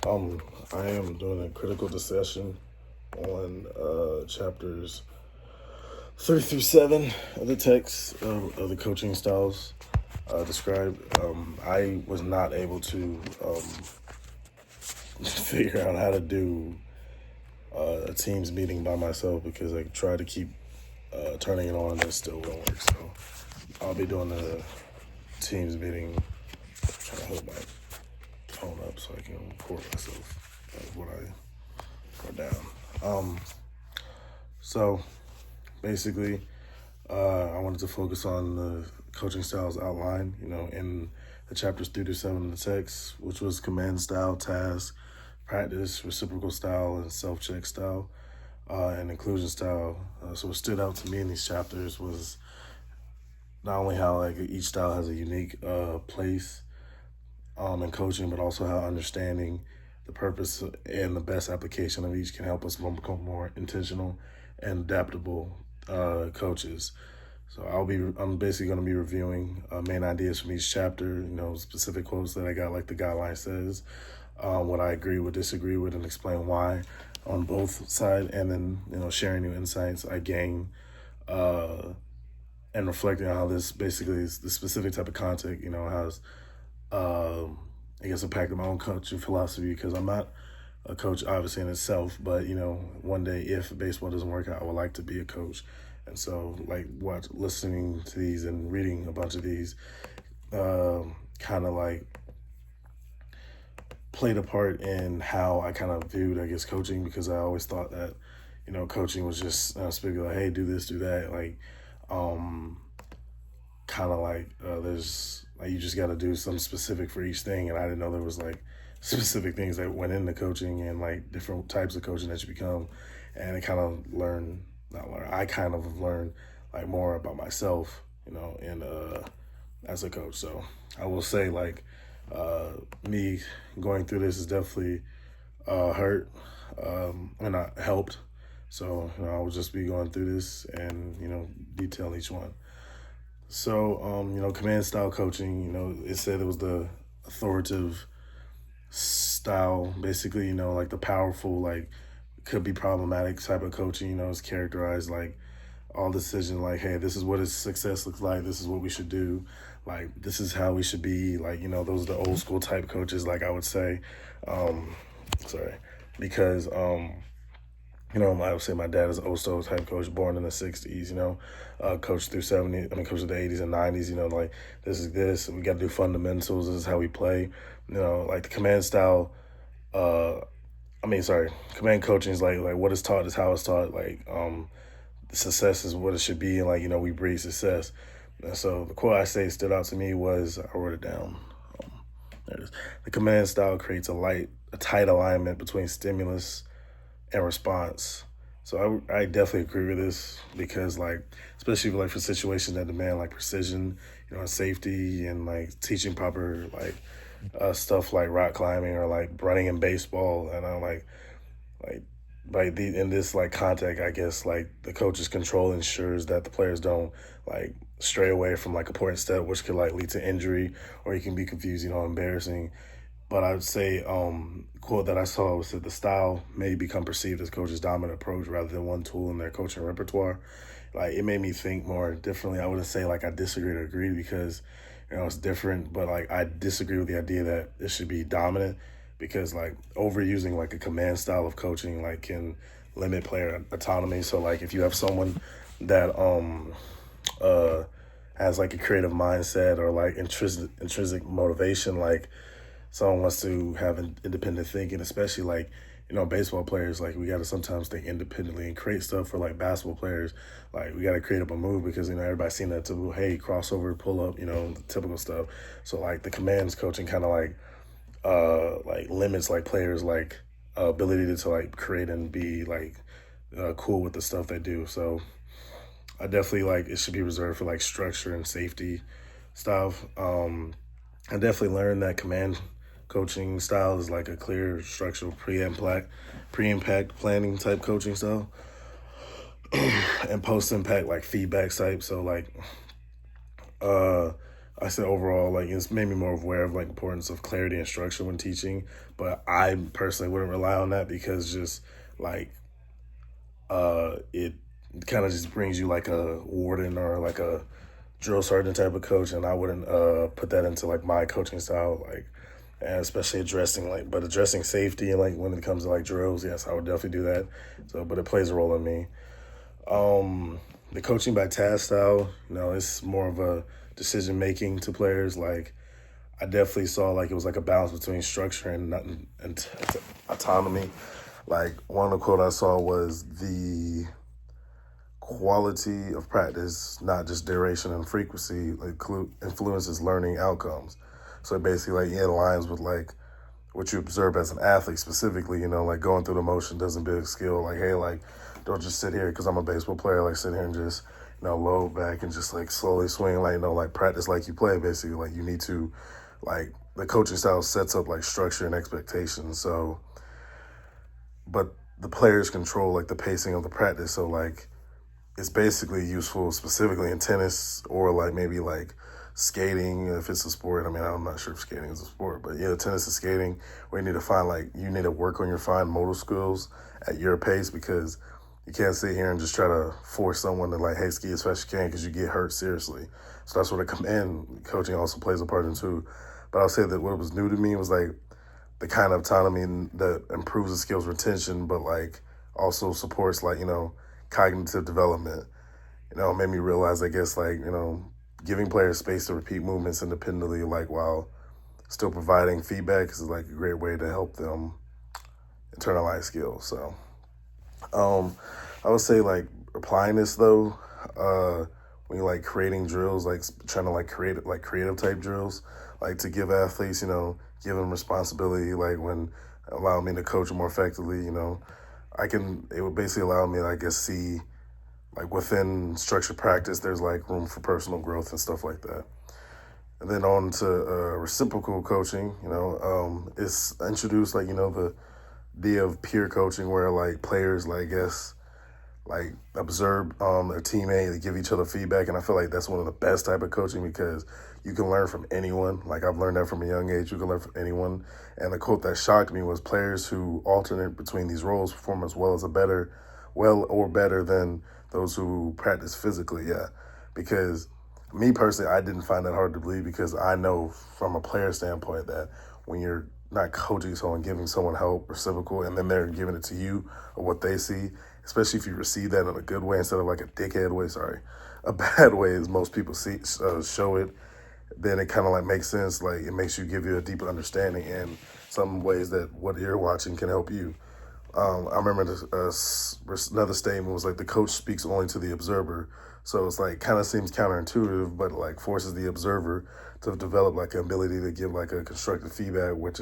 I am doing a critical discussion on chapters 3 through 7 of the text of the coaching styles described. I was not able to figure out how to do a team's meeting by myself because I tried to keep turning it on and it still won't work. So I'll be doing the team's meeting, trying to hold my phone up so I can record myself what I wrote down. So basically, I wanted to focus on the coaching styles outlined, in the chapters 3 to 7 of the text, which was command style, task, practice, reciprocal style, and self-check style, and inclusion style. So what stood out to me in these chapters was not only how like each style has a unique place in coaching, but also how understanding the purpose and the best application of each can help us become more intentional and adaptable coaches. So I'm basically going to be reviewing main ideas from each chapter, specific quotes that I got, like the guideline says, what I agree with, disagree with, and explain why on both sides, and then, sharing new insights I gain and reflecting on how this basically is the specific type of content, has I guess impacted my own coaching philosophy, because I'm not a coach obviously in itself, but one day if baseball doesn't work out, I would like to be a coach. And so like listening to these and reading a bunch of these kind of like played a part in how I kind of viewed, I guess, coaching, because I always thought that, coaching was just speaking like, hey, do this, do that. Like, kind of like there's like you just got to do something specific for each thing, and I didn't know there was like specific things that went into coaching and like different types of coaching that you become. And I kind of I kind of learned like more about myself, and as a coach. So I will say like me going through this is definitely hurt and not helped. So I will just be going through this and detail each one. So command style coaching, it said it was the authoritative style, basically, like the powerful, like could be problematic type of coaching, is characterized like all decisions like, hey, this is what his success looks like, this is what we should do, like this is how we should be, like, those are the old school type coaches, like I would say. Because I would say my dad is an old school type coach, born in the 60s, coached through 70s, coached through the 80s and 90s, like this is this, we got to do fundamentals, this is how we play, like the command style, command coaching is like what is taught is how it's taught, like success is what it should be, and like, we breed success. And so the quote I say stood out to me was, I wrote it down, there it is. The command style creates a tight alignment between stimulus and response. So I definitely agree with this, because like, especially like for situations that demand like precision, and safety, and like teaching proper like stuff like rock climbing or like running in baseball, and I'm like in this like contact, I guess like the coach's control ensures that the players don't like stray away from like important step, which could like lead to injury, or you can be confused, embarrassing. But I would say, quote that I saw was that the style may become perceived as coach's dominant approach rather than one tool in their coaching repertoire. Like, it made me think more differently. I wouldn't say like I disagree or agree, because, it's different, but like I disagree with the idea that it should be dominant, because like overusing like a command style of coaching like can limit player autonomy. So like if you have someone that has like a creative mindset or like intrinsic motivation, like someone wants to have independent thinking, especially like, baseball players, like we got to sometimes think independently and create stuff. For like basketball players, like we got to create up a move, because, everybody's seen that typical, hey, crossover, pull up, the typical stuff. So like the commands coaching kind of like limits like players like ability to like create and be like cool with the stuff they do. So I definitely like it should be reserved for like structure and safety stuff. I definitely learned that command coaching style is like a clear, structural, pre-impact planning type coaching style, and post-impact like feedback type. So like, I said overall, like it's made me more aware of like importance of clarity and structure when teaching. But I personally wouldn't rely on that because just like it kind of just brings you like a warden or like a drill sergeant type of coach, and I wouldn't put that into like my coaching style, like and especially addressing safety and like when it comes to like drills, yes, I would definitely do that. So, but it plays a role in me. The coaching by task style, it's more of a decision making to players. Like I definitely saw like it was like a balance between structure and autonomy. Like one of the quote I saw was the quality of practice, not just duration and frequency, like influences learning outcomes. So basically, like it aligns with like what you observe as an athlete specifically. Like going through the motion doesn't build skill. Like hey, like don't just sit here because I'm a baseball player. Like sit here and just load back and just like slowly swing. Like like practice like you play. Basically, like you need to like the coaching style sets up like structure and expectations. So, but the players control like the pacing of the practice. So like it's basically useful specifically in tennis or like maybe like skating if it's a sport. I mean, I'm not sure if skating is a sport, but yeah, tennis and skating where you need to work on your fine motor skills at your pace because you can't sit here and just try to force someone to like, hey, ski as fast as you can because you get hurt seriously. So that's where the command coaching also plays a part in too. But I'll say that what was new to me was like the kind of autonomy that improves the skills retention, but like also supports like, cognitive development. It made me realize, I guess, like, giving players space to repeat movements independently, like while still providing feedback is like a great way to help them internalize skills. So I would say like applying this though, when you're like creating drills, like trying to like create like creative type drills, like to give athletes, give them responsibility, like when allow me to coach more effectively, it would basically allow me to, I guess, see like within structured practice, there's like room for personal growth and stuff like that. And then on to reciprocal coaching, it's introduced like, the idea of peer coaching where like players, like, I guess, like observe their teammate, they give each other feedback. And I feel like that's one of the best type of coaching because you can learn from anyone. Like I've learned that from a young age, you can learn from anyone. And the quote that shocked me was players who alternate between these roles perform as well or better than those who practice physically. Yeah. Because me personally, I didn't find that hard to believe because I know from a player standpoint that when you're not coaching someone, giving someone help, reciprocal, and then they're giving it to you or what they see, especially if you receive that in a good way instead of like a dickhead way, a bad way as most people show it, then it kind of like makes sense. Like it makes you give you a deeper understanding and some ways that what you're watching can help you. I remember another statement was like the coach speaks only to the observer. So it's like kind of seems counterintuitive, but like forces the observer to develop like an ability to give like a constructive feedback, which